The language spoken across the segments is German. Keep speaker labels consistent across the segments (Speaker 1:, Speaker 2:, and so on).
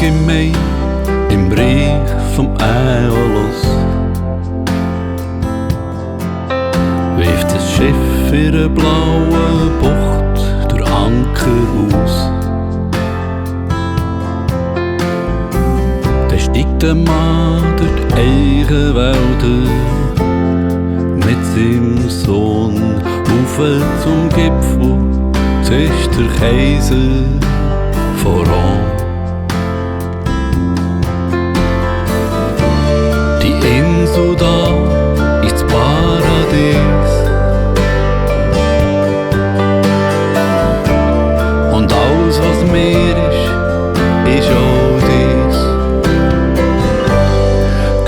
Speaker 1: im Mai im Reich vom Äolus wirft das Schiff in einer blauen Bucht durch Anker aus. Dann steigt der Mann durch die Eichenwälder mit seinem Sohn auf zum Gipfel, ist der Kaiser von Rom. Die Insel da ist das Paradies und alles was mehr ist auch dies.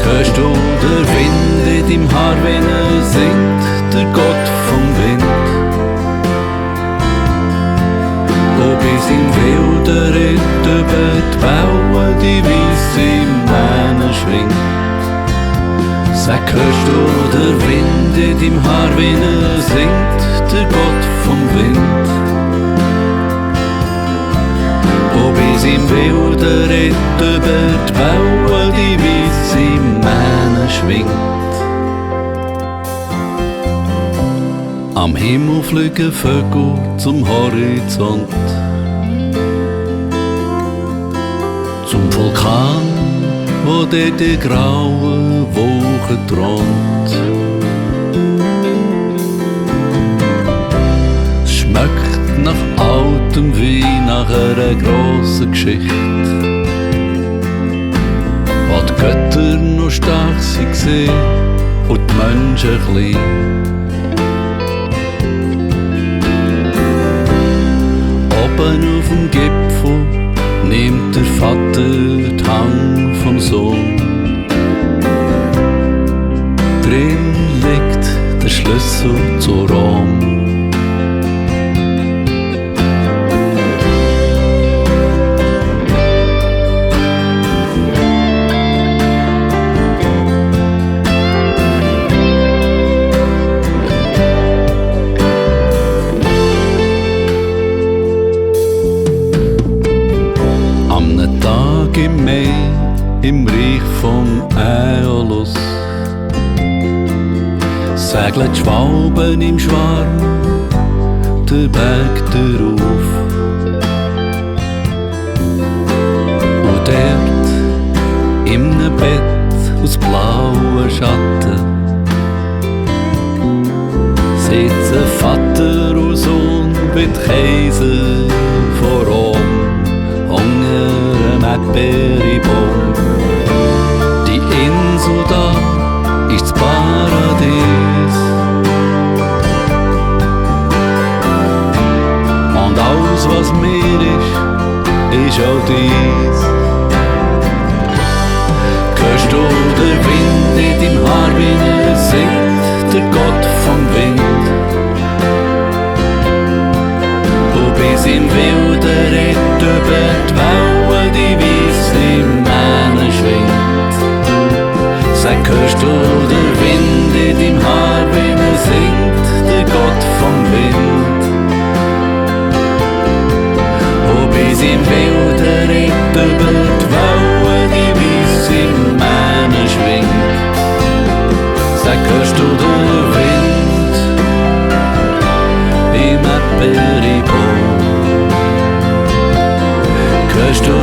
Speaker 1: Hörst du der Wind in deinem Haar, wenn singt, der Gott vom Wind? Ob bis im wilden Ritt über die Wellen die weisse Mähne schwingt. Sag, hörst du der Wind in deinem Haar, wenn singt, der Gott vom Wind? Ob bis im wilden Ritt über die Wellen die weisse Mähne schwingt. Am Himmel fliegen Vögel zum Horizont, zum Vulkan, wo dort die graue Wolke thront. Es schmeckt nach altem Wein, nach einer grossen Geschichte, wo die Götter noch stark waren und die Menschen klein. Oben auf dem Gipfel nimmt der Vater die Hand vom Sohn. Drin liegt der Schlüssel zu Rom. Im Mai, im Reich vom Äolus, segelt die Schwalben im Schwarm den Berg darauf. Und dort, in einem Bett aus blauen Schatten, sitzen Vater und Sohn wie die Kaiser von Rom. Erdbeerbaum. Die Insel da ist das Paradies und alles was mehr ist auch dies. Hörst du den Wind in deinem Haar, wie singt, der Gott vom Wind? Wo bis im wilden Ritt über die Wellen die weisse Mähne schwingt. Sag, hörst du den Wind in deinem Haar, wenn singt, der Gott vom Wind? Wo bis im wilden Ritt über die Wellen die weisse Mähne schwingt. Sag, hörst du den Wind im Erdbeerbaum? Hörst du